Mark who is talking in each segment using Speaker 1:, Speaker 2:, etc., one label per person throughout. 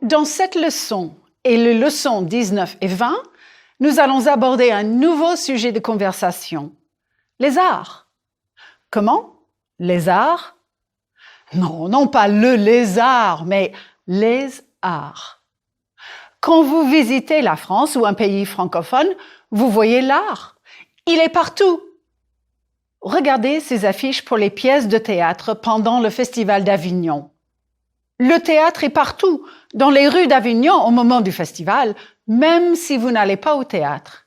Speaker 1: Dans cette leçon et les leçons 19 et 20, nous allons aborder un nouveau sujet de conversation, les arts. Comment? Les arts? Non, non pas le lézard, mais les arts. Quand vous visitez la France ou un pays francophone, vous voyez l'art. Il est partout. Regardez ces affiches pour les pièces de théâtre pendant le Festival d'Avignon. Le théâtre est partout, dans les rues d'Avignon au moment du festival, même si vous n'allez pas au théâtre.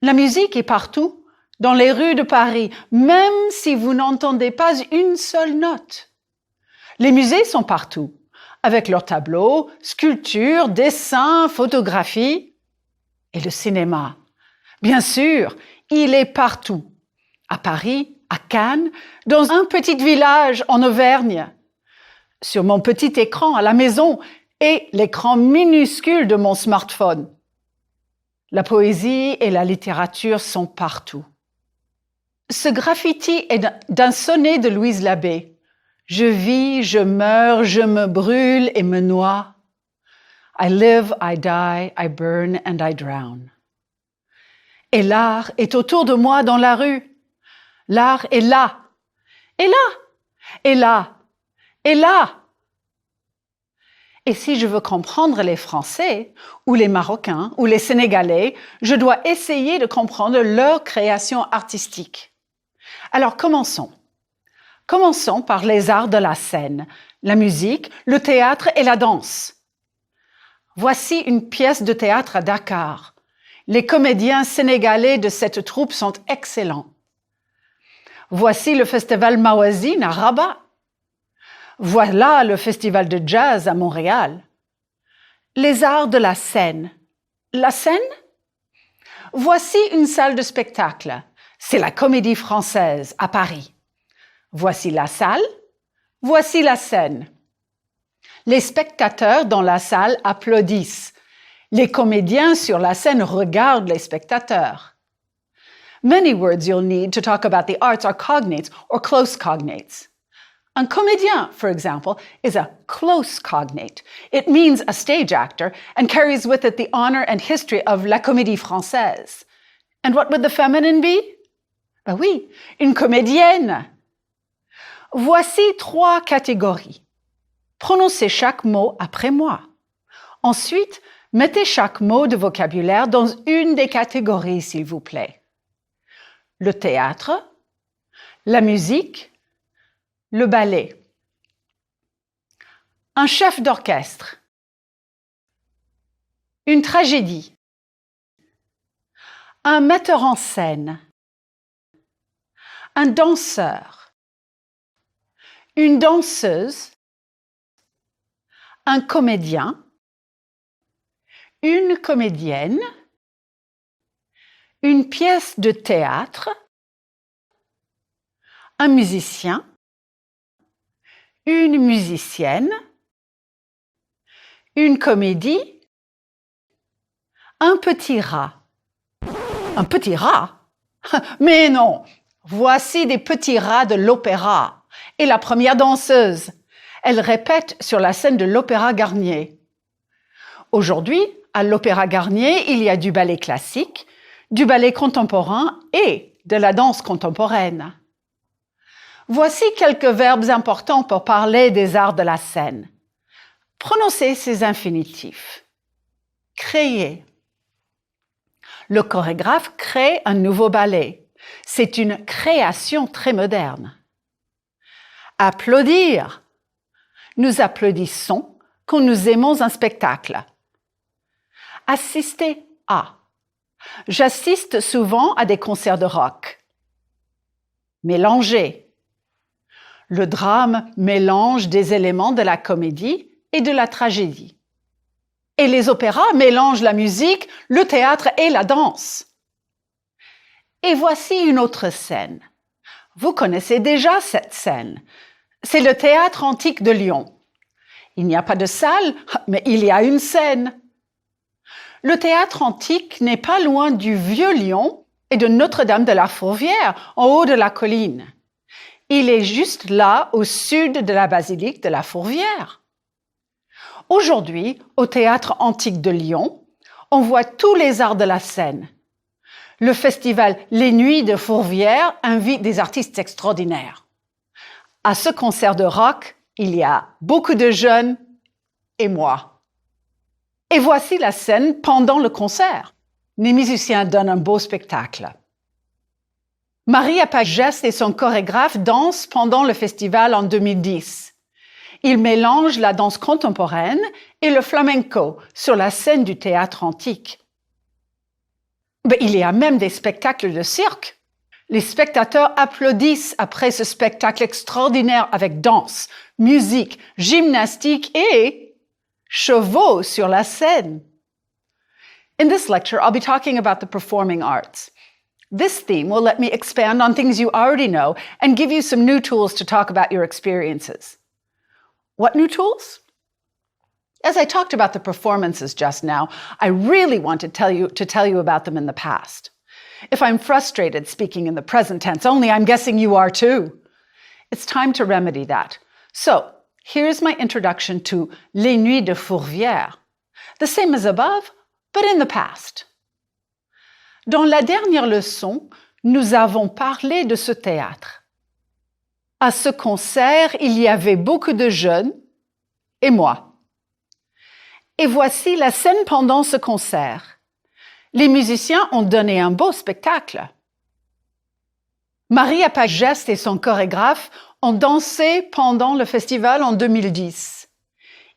Speaker 1: La musique est partout, dans les rues de Paris, même si vous n'entendez pas une seule note. Les musées sont partout, avec leurs tableaux, sculptures, dessins, photographies. Et le cinéma, bien sûr, il est partout. À Paris, à Cannes, dans un petit village en Auvergne, sur mon petit écran à la maison et l'écran minuscule de mon smartphone. La poésie et la littérature sont partout. Ce graffiti est d'un sonnet de Louise Labbé. Je vis, je meurs, je me brûle et me noie. I live, I die, I burn and I drown. Et l'art est autour de moi dans la rue. L'art est là, et là, et là, et là. Et si je veux comprendre les Français, ou les Marocains, ou les Sénégalais, je dois essayer de comprendre leur création artistique. Alors commençons. Commençons par les arts de la scène, la musique, le théâtre et la danse. Voici une pièce de théâtre à Dakar. Les comédiens sénégalais de cette troupe sont excellents. Voici le festival Mawazine à Rabat. Voilà le festival de jazz à Montréal. Les arts de la scène. La scène? Voici une salle de spectacle. C'est la Comédie Française à Paris. Voici la salle. Voici la scène. Les spectateurs dans la salle applaudissent. Les comédiens sur la scène regardent les spectateurs. Many words you'll need to talk about the arts are cognates or close cognates. Un comédien, for example, is a close cognate. It means a stage actor and carries with it the honor and history of la Comédie Française. And what would the feminine be? Ben oui, une comédienne. Voici 3 catégories. Prononcez chaque mot après moi. Ensuite, mettez chaque mot de vocabulaire dans une des catégories, s'il vous plaît. Le théâtre, la musique, le ballet. Un chef d'orchestre. Une tragédie. Un metteur en scène. Un danseur. Une danseuse. Un comédien. Une comédienne. Une pièce de théâtre, un musicien, une musicienne, une comédie, un petit rat. Un petit rat? Mais non! Voici des petits rats de l'opéra et la première danseuse. Elle répète sur la scène de l'Opéra Garnier. Aujourd'hui, à l'Opéra Garnier, il y a du ballet classique, du ballet contemporain et de la danse contemporaine. Voici quelques verbes importants pour parler des arts de la scène. Prononcez ces infinitifs. Créer. Le chorégraphe crée un nouveau ballet. C'est une création très moderne. Applaudir. Nous applaudissons quand nous aimons un spectacle. Assister à. J'assiste souvent à des concerts de rock. Mélanger. Le drame mélange des éléments de la comédie et de la tragédie. Et les opéras mélangent la musique, le théâtre et la danse. Et voici une autre scène. Vous connaissez déjà cette scène. C'est le théâtre antique de Lyon. Il n'y a pas de salle, mais il y a une scène. Le théâtre antique n'est pas loin du vieux Lyon et de Notre-Dame de la Fourvière, en haut de la colline. Il est juste là, au sud de la basilique de la Fourvière. Aujourd'hui, au Théâtre Antique de Lyon, on voit tous les arts de la scène. Le festival Les Nuits de Fourvière invite des artistes extraordinaires. À ce concert de rock, il y a beaucoup de jeunes et moi. Et voici la scène pendant le concert. Les musiciens donnent un beau spectacle. Maria Pagès et son chorégraphe dansent pendant le festival en 2010. Ils mélangent la danse contemporaine et le flamenco sur la scène du théâtre antique. Mais il y a même des spectacles de cirque. Les spectateurs applaudissent après ce spectacle extraordinaire avec danse, musique, gymnastique et chevaux sur la scène. In this lecture, I'll be talking about the performing arts. This theme will let me expand on things you already know and give you some new tools to talk about your experiences. What new tools? As I talked about the performances just now, I really want to tell you about them in the past. If I'm frustrated speaking in the present tense only, I'm guessing you are too. It's time to remedy that. So, here's my introduction to Les Nuits de Fourvière. The same as above, but in the past. Dans la dernière leçon, nous avons parlé de ce théâtre. À ce concert, il y avait beaucoup de jeunes et moi. Et voici la scène pendant ce concert. Les musiciens ont donné un beau spectacle. Maria Pagès et son chorégraphe ont dansé pendant le festival en 2010.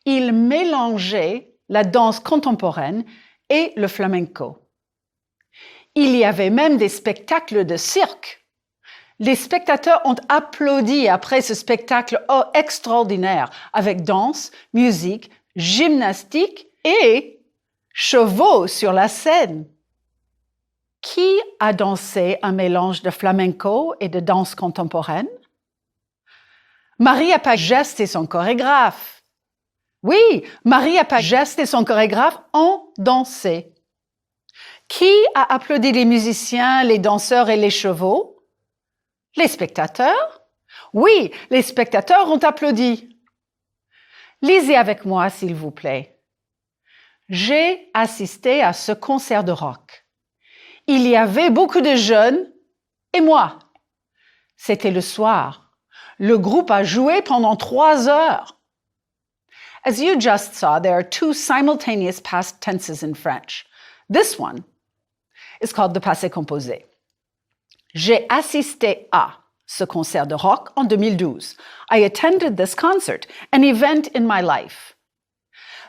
Speaker 1: Ils mélangeaient la danse contemporaine et le flamenco. Il y avait même des spectacles de cirque. Les spectateurs ont applaudi après ce spectacle extraordinaire avec danse, musique, gymnastique et chevaux sur la scène. Qui a dansé un mélange de flamenco et de danse contemporaine? Maria Pagès et son chorégraphe. Oui, Maria Pagès et son chorégraphe ont dansé. Qui a applaudi les musiciens, les danseurs et les chevaux? Les spectateurs? Oui, les spectateurs ont applaudi. Lisez avec moi, s'il vous plaît. J'ai assisté à ce concert de rock. Il y avait beaucoup de jeunes et moi. C'était le soir. Le groupe a joué pendant 3 heures. As you just saw, there are 2 simultaneous past tenses in French. This one is called the passé composé. J'ai assisté à ce concert de rock en 2012. I attended this concert, an event in my life.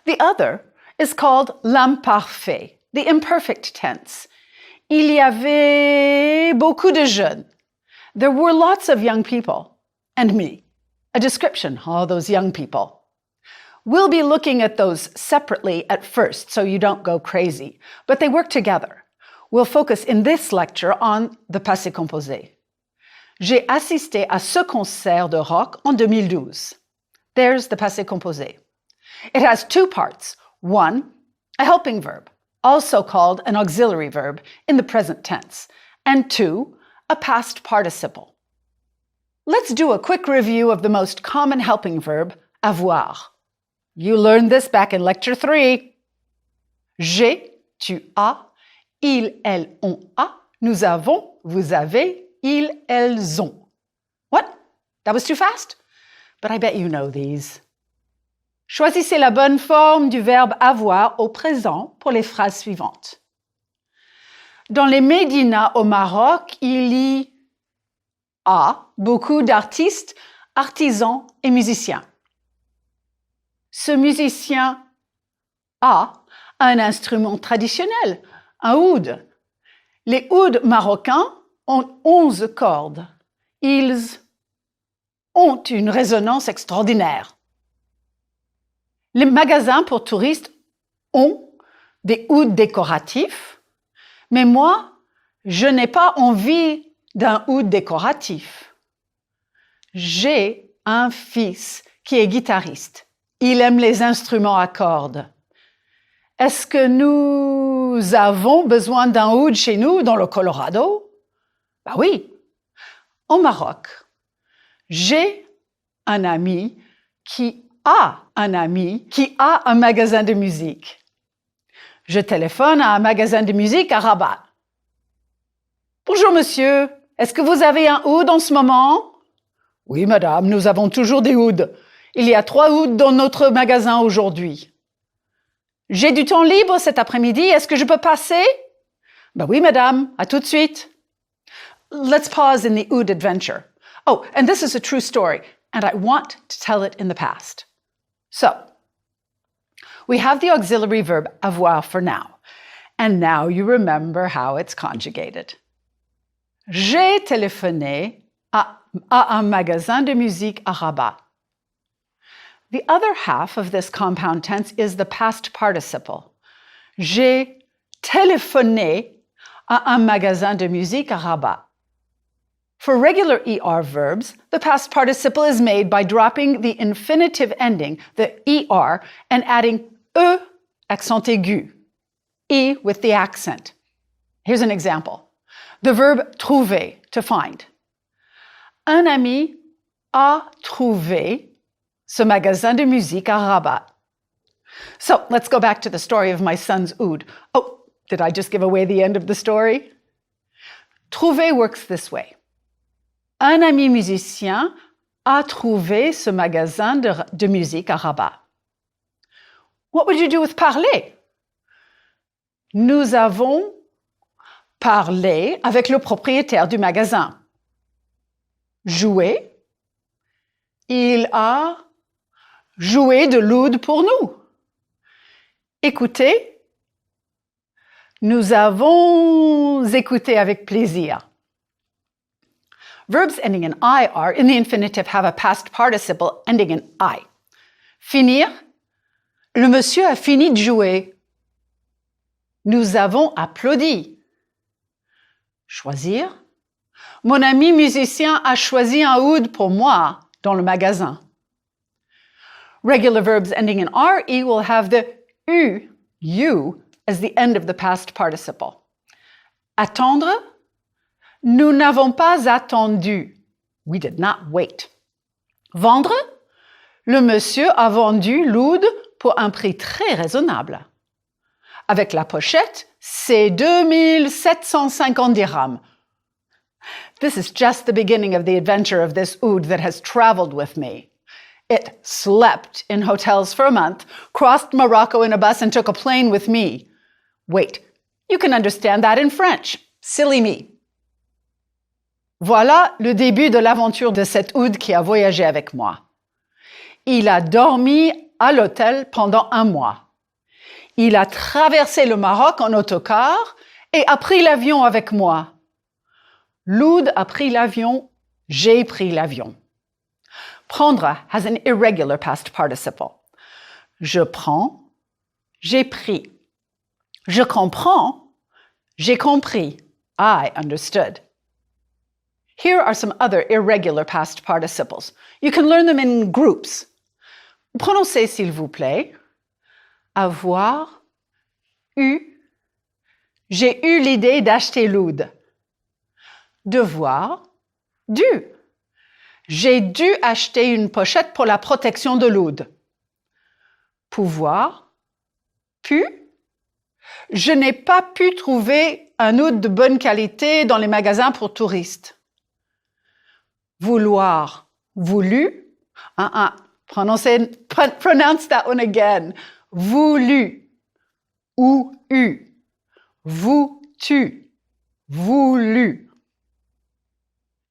Speaker 1: The other is called l'imparfait, the imperfect tense. Il y avait beaucoup de jeunes. There were lots of young people. And me. A description, all those young people. We'll be looking at those separately at first, so you don't go crazy, but they work together. We'll focus in this lecture on the passé composé. J'ai assisté à ce concert de rock en 2012. There's the passé composé. It has 2 parts. 1, a helping verb, also called an auxiliary verb in the present tense, and 2, a past participle. Let's do a quick review of the most common helping verb, avoir. You learned this back in lecture 3. J'ai, tu as, ils, elles, on a, nous avons, vous avez, ils, elles ont. What? That was too fast? But I bet you know these. Choisissez la bonne forme du verbe avoir au présent pour les phrases suivantes. Dans les médinas au Maroc, il y a beaucoup d'artistes, artisans et musiciens. Ce musicien a un instrument traditionnel, un oud. Les ouds marocains ont 11 cordes. Ils ont une résonance extraordinaire. Les magasins pour touristes ont des ouds décoratifs, mais moi, je n'ai pas envie d'un oud décoratif. J'ai un fils qui est guitariste. Il aime les instruments à cordes. Est-ce que nous avons besoin d'un oud chez nous dans le Colorado? Ben oui. Au Maroc, j'ai un ami qui a un ami qui a un magasin de musique. Je téléphone à un magasin de musique à Rabat. Bonjour monsieur, est-ce que vous avez un oud en ce moment? Oui madame, nous avons toujours des ouds. Il y a 3 ouds dans notre magasin aujourd'hui. J'ai du temps libre cet après-midi, est-ce que je peux passer? Ben oui madame, à tout de suite. Let's pause in the oud adventure. Oh, and this is a true story, and I want to tell it in the past. So, we have the auxiliary verb avoir for now, and now you remember how it's conjugated. J'ai téléphoné à un magasin de musique à Rabat. The other half of this compound tense is the past participle. J'ai téléphoné à un magasin de musique à Rabat. For regular ER verbs, the past participle is made by dropping the infinitive ending, the ER, and adding E accent aigu, E with the accent. Here's an example. The verb trouver, to find. Un ami a trouvé ce magasin de musique à Rabat. So let's go back to the story of my son's oud. Oh, did I just give away the end of the story? Trouver works this way. Un ami musicien a trouvé ce magasin de musique à Rabat. What would you do with parler? Nous avons parlé avec le propriétaire du magasin. Jouer. Il a joué de l'oud pour nous. Écouter. Nous avons écouté avec plaisir. Verbs ending in IR in the infinitive have a past participle ending in I. Finir. Le monsieur a fini de jouer. Nous avons applaudi. Choisir. Mon ami musicien a choisi un oud pour moi dans le magasin. Regular verbs ending in RE will have the U as the end of the past participle. Attendre. Nous n'avons pas attendu. We did not wait. Vendre. Le monsieur a vendu l'oud pour un prix très raisonnable. Avec la pochette, c'est 2750 dirhams. This is just the beginning of the adventure of this oud that has traveled with me. It slept in hotels for a month, crossed Morocco in a bus, and took a plane with me. Wait, you can understand that in French. Silly me. Voilà le début de l'aventure de cet oud qui a voyagé avec moi. Il a dormi à l'hôtel pendant 1 mois. Il a traversé le Maroc en autocar et a pris l'avion avec moi. L'oud a pris l'avion, j'ai pris l'avion. Prendre has an irregular past participle. Je prends, j'ai pris. Je comprends, j'ai compris. I understood. Here are some other irregular past participles. You can learn them in groups. Prononcez, s'il vous plaît. Avoir, eu. J'ai eu l'idée d'acheter l'oud. Devoir, dû. J'ai dû acheter une pochette pour la protection de l'oud. Pouvoir, pu. Je n'ai pas pu trouver un oud de bonne qualité dans les magasins pour touristes. Vouloir, voulu. Pronounce that one again. Voulu. Ou eu. Vous-tu. Voulu.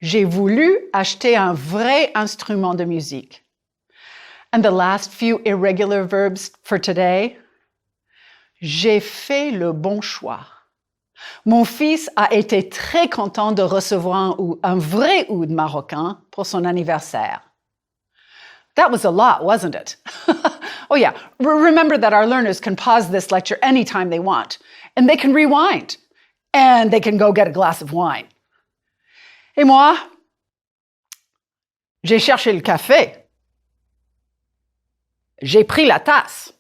Speaker 1: J'ai voulu acheter un vrai instrument de musique. And the last few irregular verbs for today. J'ai fait le bon choix. Mon fils a été très content de recevoir un vrai oud marocain pour son anniversaire. That was a lot, wasn't it? Oh yeah, remember that our learners can pause this lecture anytime they want, and they can rewind, and they can go get a glass of wine. Et moi, j'ai cherché le café. J'ai pris la tasse.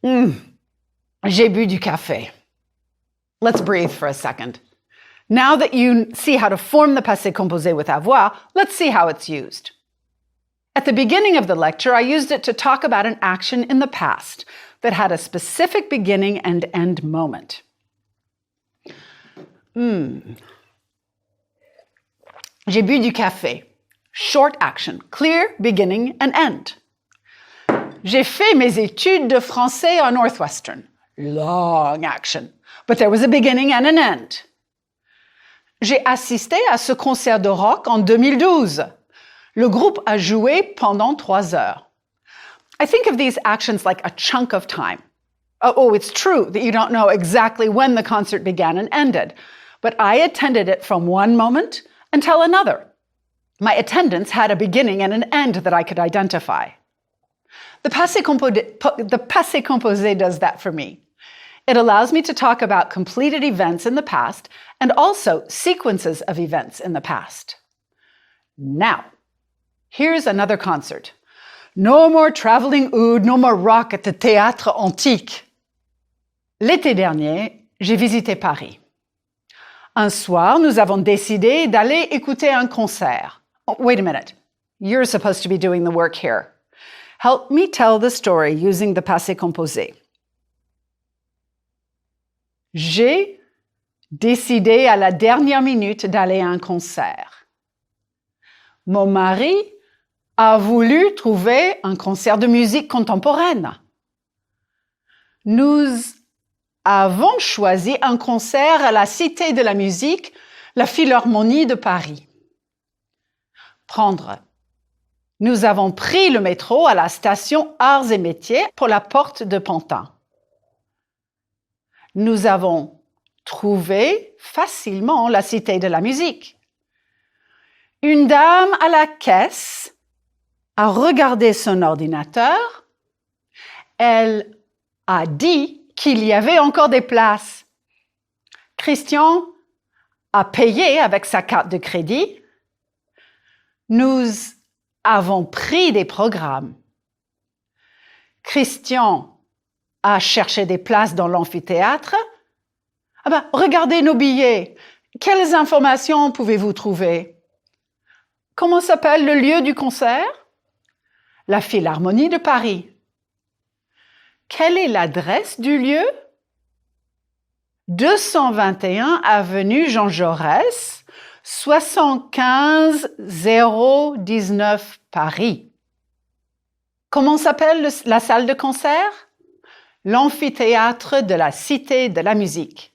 Speaker 1: J'ai bu du café. Let's breathe for a second. Now that you see how to form the passé composé with avoir, let's see how it's used. At the beginning of the lecture, I used it to talk about an action in the past that had a specific beginning and end moment. J'ai bu du café. Short action, clear beginning and end. J'ai fait mes études de français à Northwestern. Long action, but there was a beginning and an end. J'ai assisté à ce concert de rock en 2012. Le groupe a joué pendant 3 heures. I think of these actions like a chunk of time. Oh, it's true that you don't know exactly when the concert began and ended, but I attended it from one moment until another. My attendance had a beginning and an end that I could identify. The passé composé does that for me. It allows me to talk about completed events in the past and also sequences of events in the past. Now, here's another concert. No more traveling oud, no more rock at the Théâtre Antique. L'été dernier, j'ai visité Paris. Un soir, nous avons décidé d'aller écouter un concert. Oh, wait a minute. You're supposed to be doing the work here. Help me tell the story using the passé composé. J'ai décidé à la dernière minute d'aller à un concert. Mon mari a voulu trouver un concert de musique contemporaine. Nous avons choisi un concert à la Cité de la Musique, la Philharmonie de Paris. Prendre. Nous avons pris le métro à la station Arts et Métiers pour la porte de Pantin. Nous avons trouvé facilement la Cité de la Musique. Une dame à la caisse a regardé son ordinateur. Elle a dit qu'il y avait encore des places. Christian a payé avec sa carte de crédit. Nous avons pris des programmes. Christian a cherché des places dans l'amphithéâtre. Regardez nos billets. Quelles informations pouvez-vous trouver? Comment s'appelle le lieu du concert? La Philharmonie de Paris. Quelle est l'adresse du lieu? 221 avenue Jean Jaurès, 75 019 Paris. Comment s'appelle la salle de concert? L'amphithéâtre de la Cité de la Musique.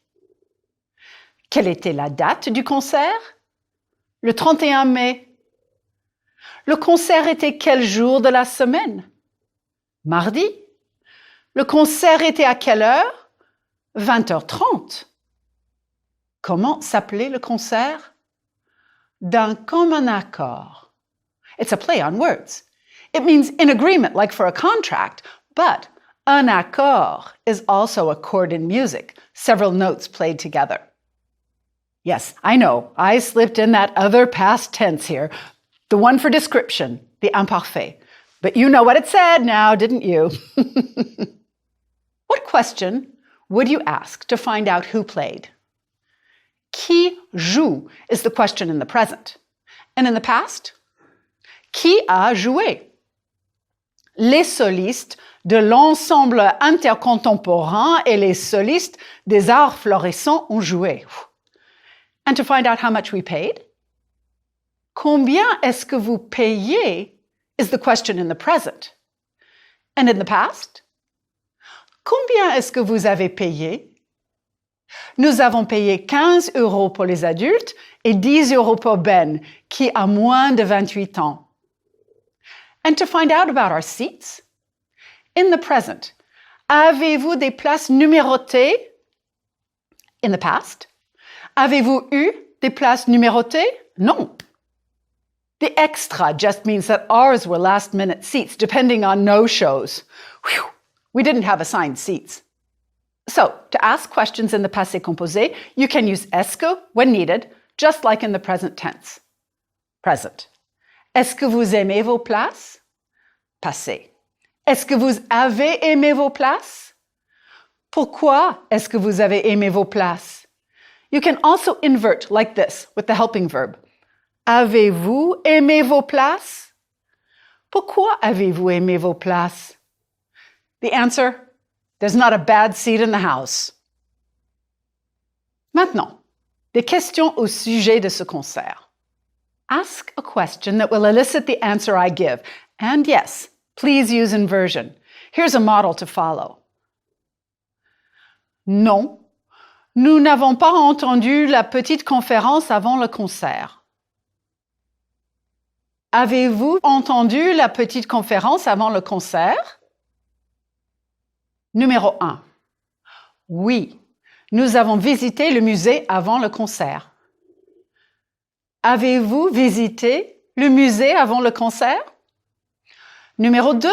Speaker 1: Quelle était la date du concert? Le 31 mai. Le concert était quel jour de la semaine? Mardi. Le concert était à quelle heure? 20h30. Comment s'appelait le concert? D'un commun accord. It's a play on words. It means in agreement, like for a contract, but un accord is also a chord in music, several notes played together. Yes, I know, I slipped in that other past tense here, the one for description, the imparfait. But you know what it said now, didn't you? What question would you ask to find out who played? Qui joue is the question in the present. And in the past? Qui a joué? Les solistes de l'ensemble intercontemporain et les solistes des arts florissants ont joué. And to find out how much we paid? Combien est-ce que vous payez is the question in the present. And in the past? Combien est-ce que vous avez payé? Nous avons payé 15 € pour les adultes et 10 € pour Ben, qui a moins de 28 ans. And to find out about our seats? In the present, avez-vous des places numérotées? In the past, avez-vous eu des places numérotées? Non. The extra just means that ours were last-minute seats, depending on no-shows. Whew, we didn't have assigned seats. So, to ask questions in the passé composé, you can use est-ce que when needed, just like in the present tense. Present. Est-ce que vous aimez vos places? Passé. Est-ce que vous avez aimé vos places? Pourquoi est-ce que vous avez aimé vos places? You can also invert like this with the helping verb. Avez-vous aimé vos places? Pourquoi avez-vous aimé vos places? The answer, there's not a bad seat in the house. Maintenant, des questions au sujet de ce concert. Ask a question that will elicit the answer I give. And yes, please use inversion. Here's a model to follow. Non, nous n'avons pas entendu la petite conférence avant le concert. Avez-vous entendu la petite conférence avant le concert? Numéro 1. Oui, nous avons visité le musée avant le concert. Avez-vous visité le musée avant le concert? Numéro 2.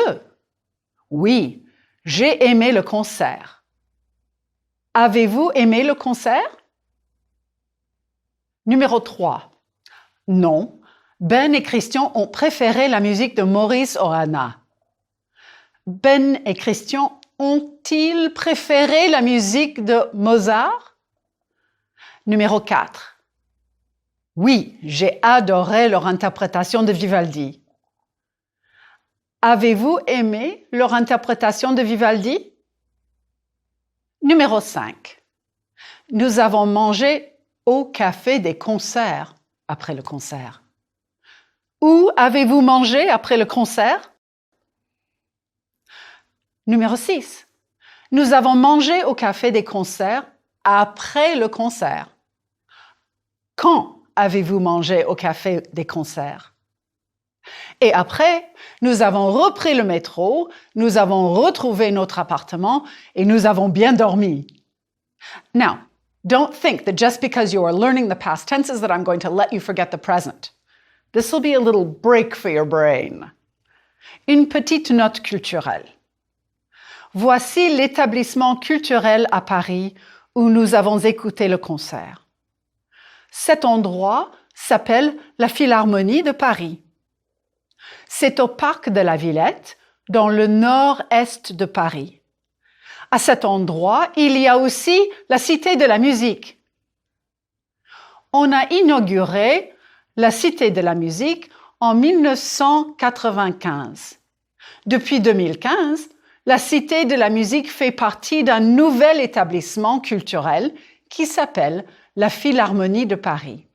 Speaker 1: Oui, j'ai aimé le concert. Avez-vous aimé le concert? Numéro 3. Non, Ben et Christian ont préféré la musique de Maurice Orana. Ben et Christian ont-ils préféré la musique de Mozart? Numéro 4. Oui, j'ai adoré leur interprétation de Vivaldi. Avez-vous aimé leur interprétation de Vivaldi? Numéro 5. Nous avons mangé au café des concerts après le concert. Où avez-vous mangé après le concert? Numéro 6. Nous avons mangé au café des concerts après le concert. Quand avez-vous mangé au café des concerts? Et après, nous avons repris le métro, nous avons retrouvé notre appartement et nous avons bien dormi. Now, don't think that just because you are learning the past tenses that I'm going to let you forget the present. This will be a little break for your brain. Une petite note culturelle. Voici l'établissement culturel à Paris où nous avons écouté le concert. Cet endroit s'appelle la Philharmonie de Paris. C'est au parc de la Villette, dans le nord-est de Paris. À cet endroit, il y a aussi la Cité de la musique. On a inauguré la Cité de la musique en 1995. Depuis 2015, la Cité de la musique fait partie d'un nouvel établissement culturel qui s'appelle la Philharmonie de Paris.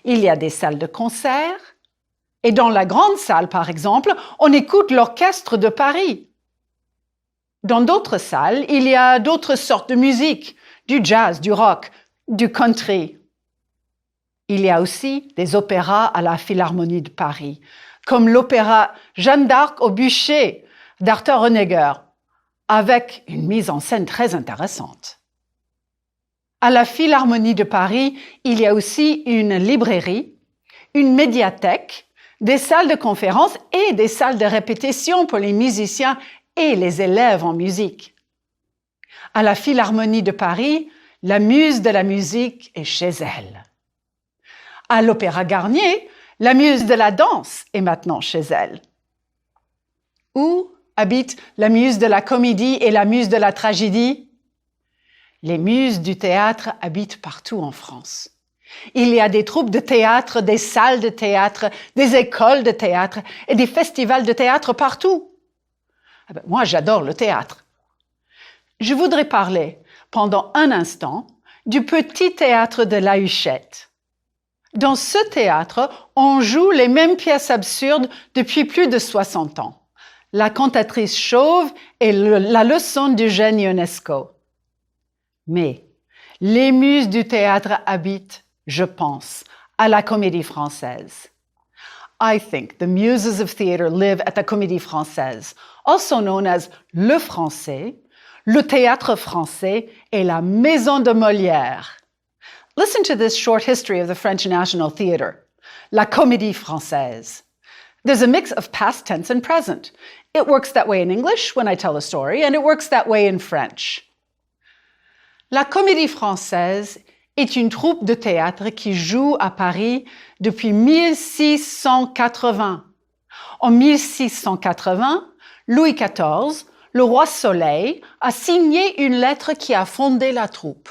Speaker 1: Il y a des salles de concert et dans la grande salle, par exemple, on écoute l'orchestre de Paris. Dans d'autres salles, il y a d'autres sortes de musique, du jazz, du rock, du country. Il y a aussi des opéras à la Philharmonie de Paris, comme l'opéra Jeanne d'Arc au bûcher d'Arthur Honegger, avec une mise en scène très intéressante. À la Philharmonie de Paris, il y a aussi une librairie, une médiathèque, des salles de conférence et des salles de répétition pour les musiciens et les élèves en musique. À la Philharmonie de Paris, la muse de la musique est chez elle. À l'Opéra Garnier, la muse de la danse est maintenant chez elle. Où habitent la muse de la comédie et la muse de la tragédie? Les muses du théâtre habitent partout en France. Il y a des troupes de théâtre, des salles de théâtre, des écoles de théâtre et des festivals de théâtre partout. Moi, j'adore le théâtre. Je voudrais parler pendant un instant du petit théâtre de La Huchette. Dans ce théâtre, on joue les mêmes pièces absurdes depuis plus de 60 ans. La cantatrice chauve et la leçon du jeune Ionesco. Mais les muses du théâtre habitent, je pense, à la Comédie Française. I think the muses of theatre live at the Comédie Française, also known as Le Français, le Théâtre Français et la Maison de Molière. Listen to this short history of the French National Theatre. La Comédie Française. There's a mix of past tense and present. It works that way in English when I tell a story, and it works that way in French. La Comédie Française est une troupe de théâtre qui joue à Paris depuis 1680. En 1680, Louis XIV, le roi Soleil, a signé une lettre qui a fondé la troupe.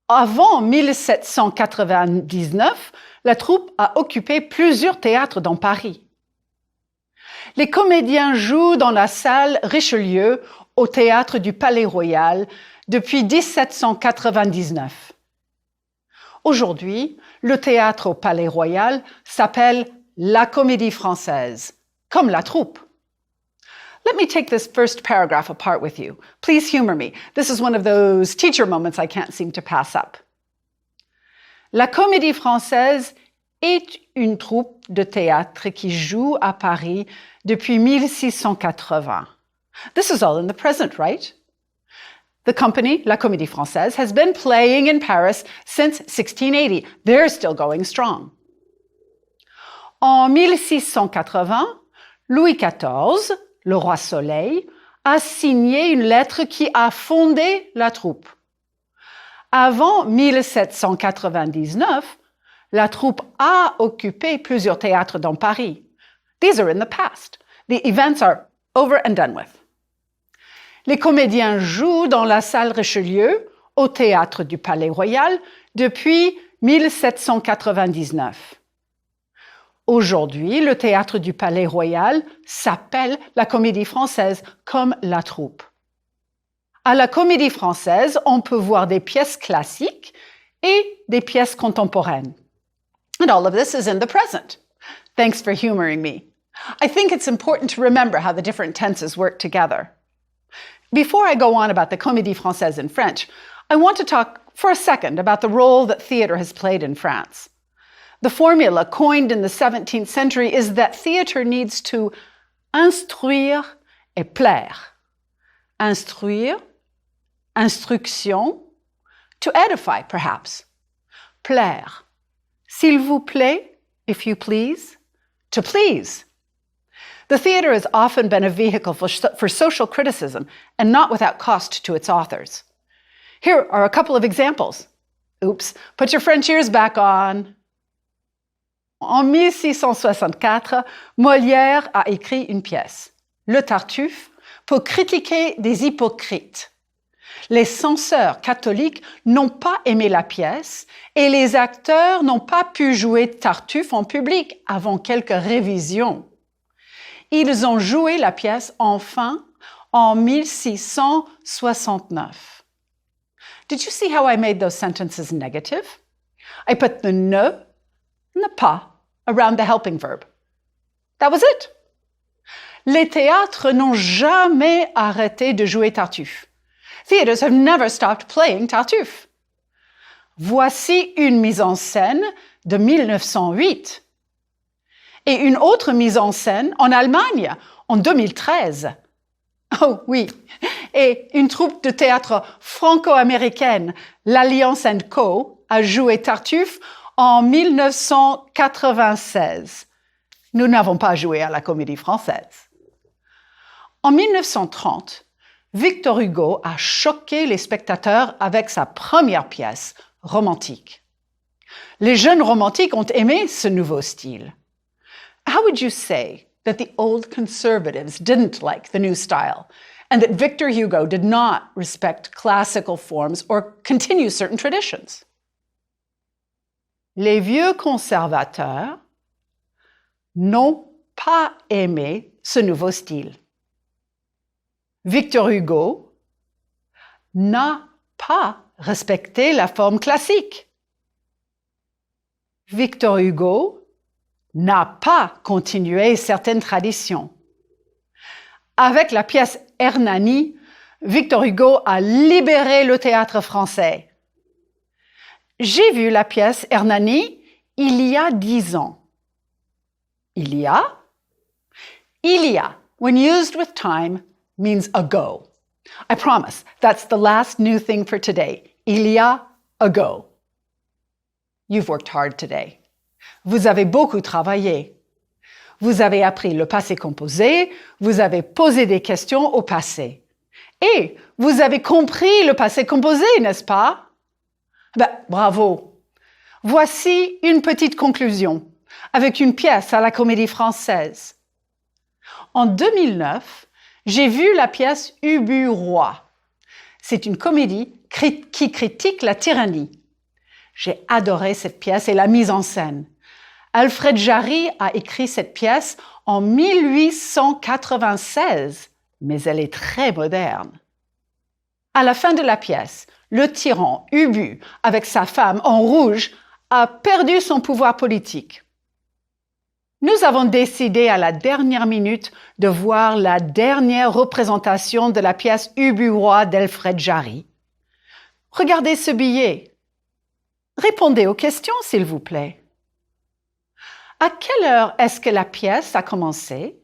Speaker 1: Avant 1799, la troupe a occupé plusieurs théâtres dans Paris. Les comédiens jouent dans la salle Richelieu au théâtre du Palais-Royal depuis 1799. Aujourd'hui, le théâtre au Palais-Royal s'appelle la Comédie Française, comme la troupe. Let me take this first paragraph apart with you. Please humor me. This is one of those teacher moments I can't seem to pass up. La Comédie Française est une troupe de théâtre qui joue à Paris depuis 1680. This is all in the present, right? The company, La Comédie Française, has been playing in Paris since 1680. They're still going strong. En 1680, Louis XIV, le roi Soleil, a signé une lettre qui a fondé la troupe. Avant 1799, la troupe a occupé plusieurs théâtres dans Paris. These are in the past. The events are over and done with. Les comédiens jouent dans la salle Richelieu, au théâtre du Palais-Royal, depuis 1799. Aujourd'hui, le théâtre du Palais-Royal s'appelle la Comédie Française, comme la troupe. À la Comédie Française, on peut voir des pièces classiques et des pièces contemporaines. And all of this is in the present. Thanks for humoring me. I think it's important to remember how the different tenses work together. Before I go on about the Comédie Française in French, I want to talk for a second about the role that theater has played in France. The formula coined in the 17th century is that theater needs to instruire et plaire. Instruire, instruction, to edify perhaps. Plaire, s'il vous plaît, if you please, to please. The theater has often been a vehicle for social criticism and not without cost to its authors. Here are a couple of examples. Oops, put your French ears back on. En 1664, Molière a écrit une pièce, Le Tartuffe, pour critiquer des hypocrites. Les censeurs catholiques n'ont pas aimé la pièce et les acteurs n'ont pas pu jouer Tartuffe en public avant quelques révisions. Ils ont joué la pièce enfin en 1669. Did you see how I made those sentences negative? I put the ne pas around the helping verb. That was it. Les théâtres n'ont jamais arrêté de jouer Tartuffe. Theaters have never stopped playing Tartuffe. Voici une mise en scène de 1908 et une autre mise en scène en Allemagne en 2013. Oh oui, et une troupe de théâtre franco-américaine, l'Alliance & Co, a joué Tartuffe en 1996. Nous n'avons pas joué à la Comédie Française. En 1930, Victor Hugo a choqué les spectateurs avec sa première pièce, Romantique. Les jeunes romantiques ont aimé ce nouveau style. How would you say that the old conservatives didn't like the new style and that Victor Hugo did not respect classical forms or continue certain traditions? Les vieux conservateurs n'ont pas aimé ce nouveau style. Victor Hugo n'a pas respecté la forme classique. Victor Hugo n'a pas continué certaines traditions. Avec la pièce Hernani, Victor Hugo a libéré le théâtre français. J'ai vu la pièce Hernani il y a 10 ans. Il y a, when used with time, means ago. I promise, that's the last new thing for today. Il y a, ago. You've worked hard today. Vous avez beaucoup travaillé. Vous avez appris le passé composé, vous avez posé des questions au passé. Et vous avez compris le passé composé, n'est-ce pas? Bravo. Voici une petite conclusion avec une pièce à la Comédie Française. En 2009, j'ai vu la pièce Ubu Roi. C'est une comédie qui critique la tyrannie. J'ai adoré cette pièce et la mise en scène. Alfred Jarry a écrit cette pièce en 1896, mais elle est très moderne. À la fin de la pièce, le tyran Ubu, avec sa femme en rouge, a perdu son pouvoir politique. Nous avons décidé à la dernière minute de voir la dernière représentation de la pièce Ubu roi d'Alfred Jarry. Regardez ce billet. Répondez aux questions, s'il vous plaît. À quelle heure est-ce que la pièce a commencé?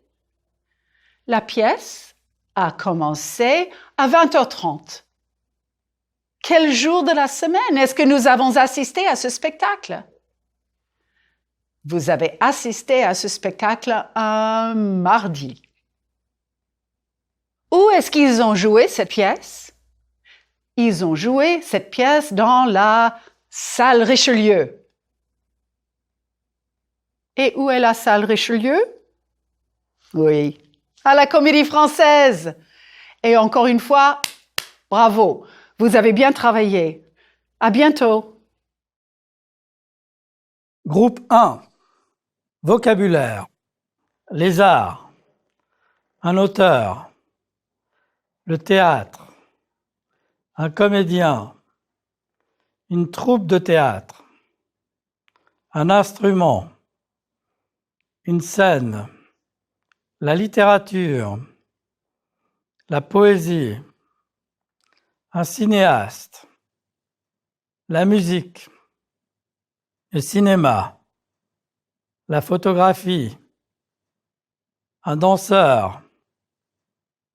Speaker 1: La pièce a commencé à 20h30. Quel jour de la semaine est-ce que nous avons assisté à ce spectacle? Vous avez assisté à ce spectacle un mardi. Où est-ce qu'ils ont joué cette pièce? Ils ont joué cette pièce dans la salle Richelieu. Et où est la salle Richelieu? Oui, à la Comédie Française. Et encore une fois, bravo, vous avez bien travaillé. À bientôt.
Speaker 2: Groupe 1. Vocabulaire. Les arts. Un auteur. Le théâtre. Un comédien. Une troupe de théâtre. Un instrument. Une scène. La littérature. La poésie. Un cinéaste. La musique. Le cinéma. La photographie. Un danseur.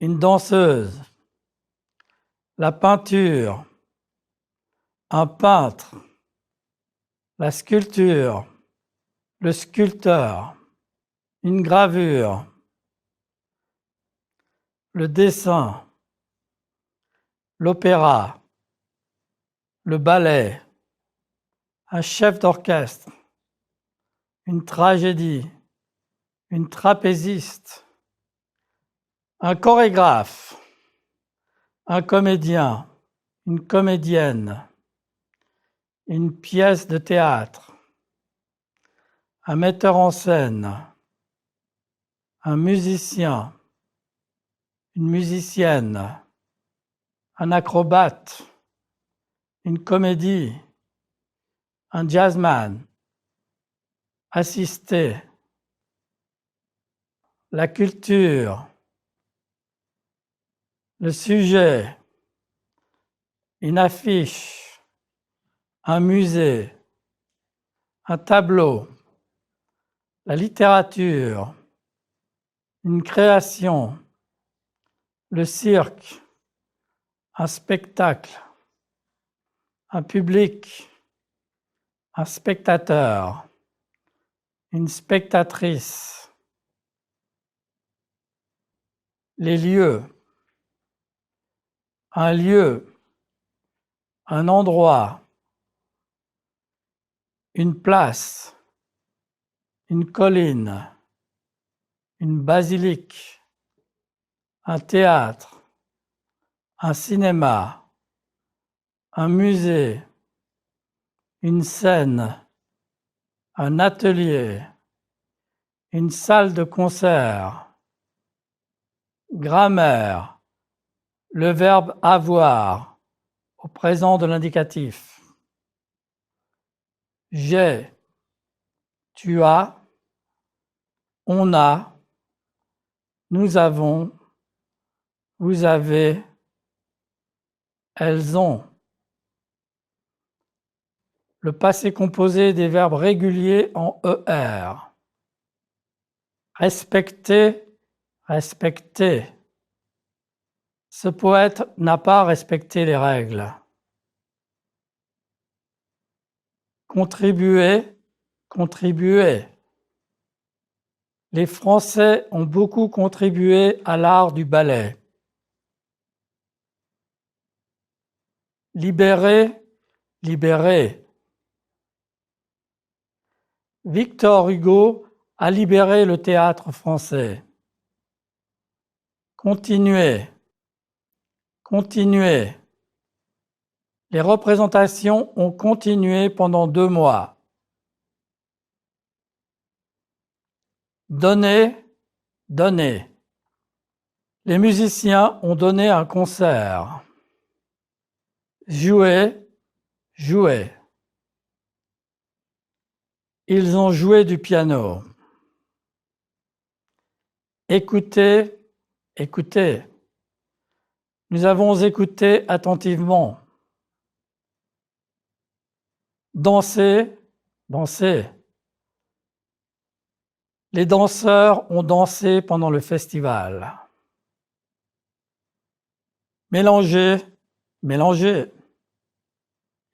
Speaker 2: Une danseuse. La peinture. Un peintre. La sculpture. Le sculpteur. Une gravure. Le dessin. L'opéra. Le ballet. Un chef d'orchestre. Une tragédie. Une trapéziste. Un chorégraphe. Un comédien. Une comédienne. Une pièce de théâtre. Un metteur en scène. Un musicien. Une musicienne. Un acrobate. Une comédie. Un jazzman. Assister. La culture. Le sujet. Une affiche. Un musée. Un tableau. La littérature. Une création. Le cirque. Un spectacle. Un public. Un spectateur. Une spectatrice. Les lieux. Un lieu. Un endroit. Une place. Une colline. Une basilique. Un théâtre. Un cinéma. Un musée. Une scène. Un atelier. Une salle de concert. Grammaire. Le verbe avoir au présent de l'indicatif. J'ai. Tu as. On a. Nous avons. Vous avez. Elles ont. Le passé composé des verbes réguliers en ER. Respecter, respecter. Ce poète n'a pas respecté les règles. Contribuer, contribuer. Les Français ont beaucoup contribué à l'art du ballet. Libérer, libérer. Victor Hugo a libéré le théâtre français. Continuer, continuer. Les représentations ont continué pendant 2 mois. Donner, donner. Les musiciens ont donné un concert. Jouer, jouer. Ils ont joué du piano. Écoutez, écoutez. Nous avons écouté attentivement. Danser, danser. Les danseurs ont dansé pendant le festival. Mélanger, mélanger.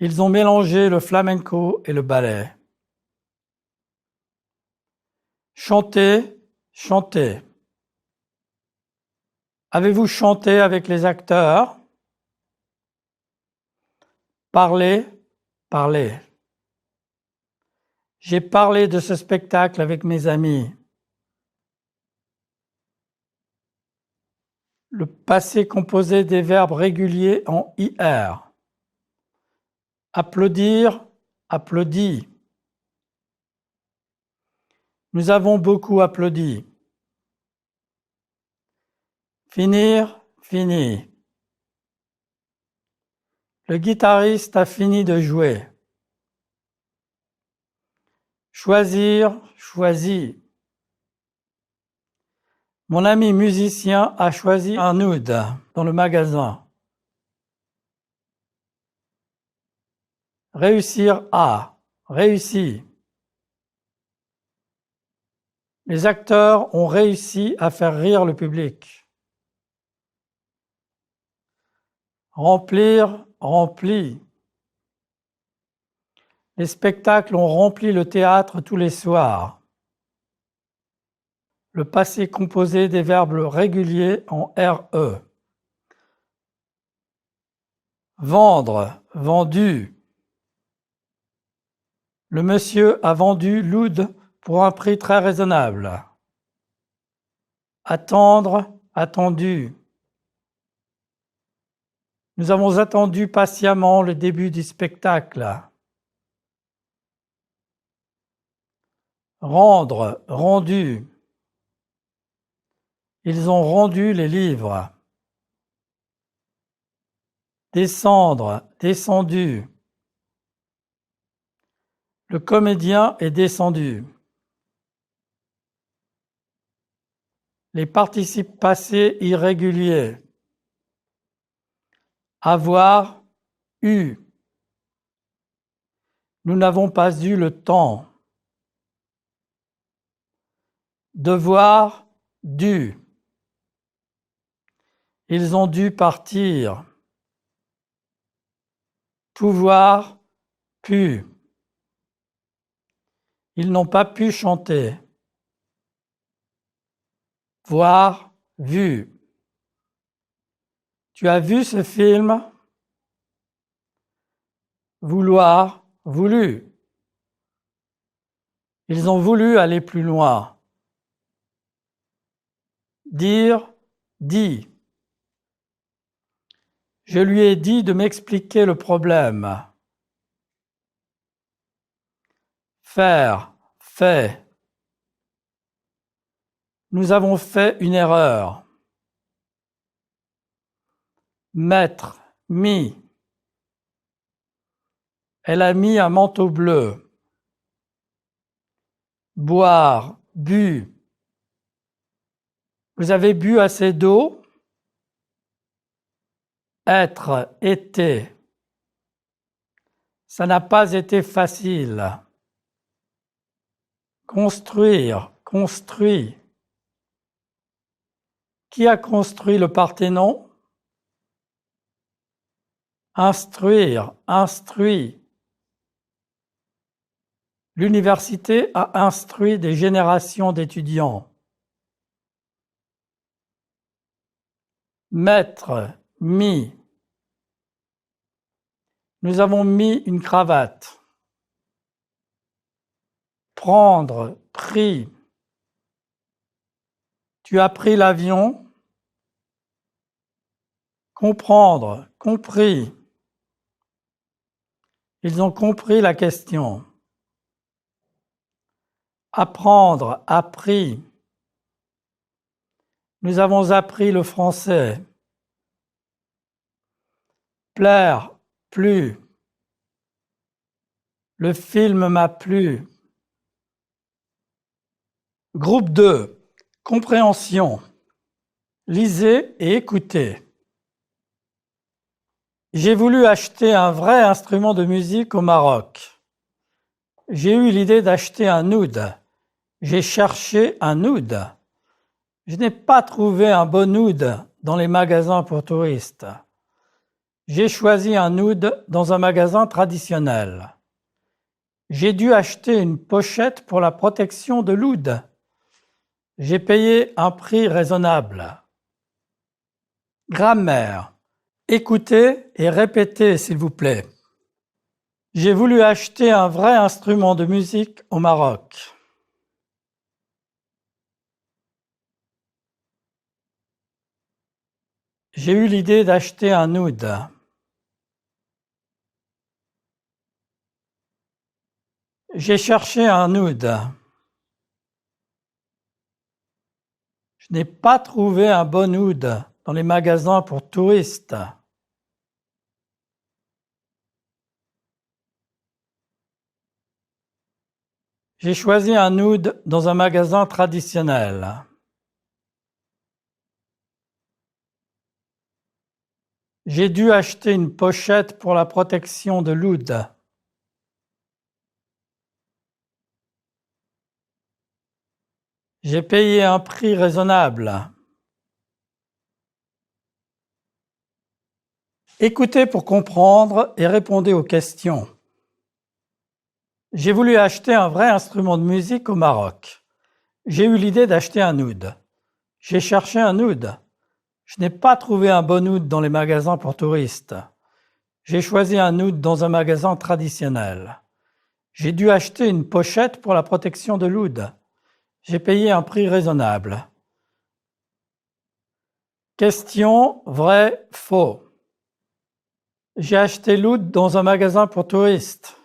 Speaker 2: Ils ont mélangé le flamenco et le ballet. Chanter, chanter. Avez-vous chanté avec les acteurs? Parler, parler. J'ai parlé de ce spectacle avec mes amis. Le passé composé des verbes réguliers en IR. Applaudir, applaudi. Nous avons beaucoup applaudi. Finir, fini. Le guitariste a fini de jouer. Choisir, choisi. Mon ami musicien a choisi un oud dans le magasin. Réussir à, réussi. Les acteurs ont réussi à faire rire le public. Remplir, rempli. Les spectacles ont rempli le théâtre tous les soirs. Le passé composé des verbes réguliers en RE. Vendre, vendu. Le monsieur a vendu l'oud pour un prix très raisonnable. Attendre, attendu. Nous avons attendu patiemment le début du spectacle. Rendre, rendu. Ils ont rendu les livres. Descendre, descendu. Le comédien est descendu. Les participes passés irréguliers. Avoir, eu. Nous n'avons pas eu le temps. Devoir, dû. Ils ont dû partir. Pouvoir, pu. Ils n'ont pas pu chanter. Voir, vu. Tu as vu ce film? Vouloir, voulu. Ils ont voulu aller plus loin. Dire, dit. Je lui ai dit de m'expliquer le problème. Faire, fait. Nous avons fait une erreur. Mettre, mis. Elle a mis un manteau bleu. Boire, bu. Vous avez bu assez d'eau? Être, été. Ça n'a pas été facile. Construire, construit. Qui a construit le Parthénon? Instruire, instruit. L'université a instruit des générations d'étudiants. Mettre, mis. Nous avons mis une cravate. Prendre, pris. Tu as pris l'avion? Comprendre, compris. Ils ont compris la question. Apprendre, appris. Nous avons appris le français. Plaire, plu. Le film m'a plu. Groupe 2. Compréhension. Lisez et écoutez. J'ai voulu acheter un vrai instrument de musique au Maroc. J'ai eu l'idée d'acheter un oud. J'ai cherché un oud. Je n'ai pas trouvé un bon oud dans les magasins pour touristes. J'ai choisi un oud dans un magasin traditionnel. J'ai dû acheter une pochette pour la protection de l'oud. J'ai payé un prix raisonnable. Grammaire. Écoutez et répétez, s'il vous plaît. J'ai voulu acheter un vrai instrument de musique au Maroc. J'ai eu l'idée d'acheter un oud. J'ai cherché un oud. Je n'ai pas trouvé un bon oud dans les magasins pour touristes. J'ai choisi un oud dans un magasin traditionnel. J'ai dû acheter une pochette pour la protection de l'oud. J'ai payé un prix raisonnable. Écoutez pour comprendre et répondez aux questions. J'ai voulu acheter un vrai instrument de musique au Maroc. J'ai eu l'idée d'acheter un oud. J'ai cherché un oud. Je n'ai pas trouvé un bon oud dans les magasins pour touristes. J'ai choisi un oud dans un magasin traditionnel. J'ai dû acheter une pochette pour la protection de l'oud. J'ai payé un prix raisonnable. Question vrai, faux. J'ai acheté l'oud dans un magasin pour touristes.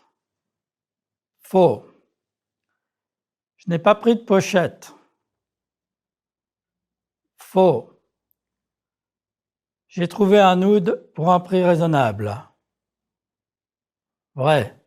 Speaker 2: Faux. Je n'ai pas pris de pochette. Faux. J'ai trouvé un oud pour un prix raisonnable. Vrai.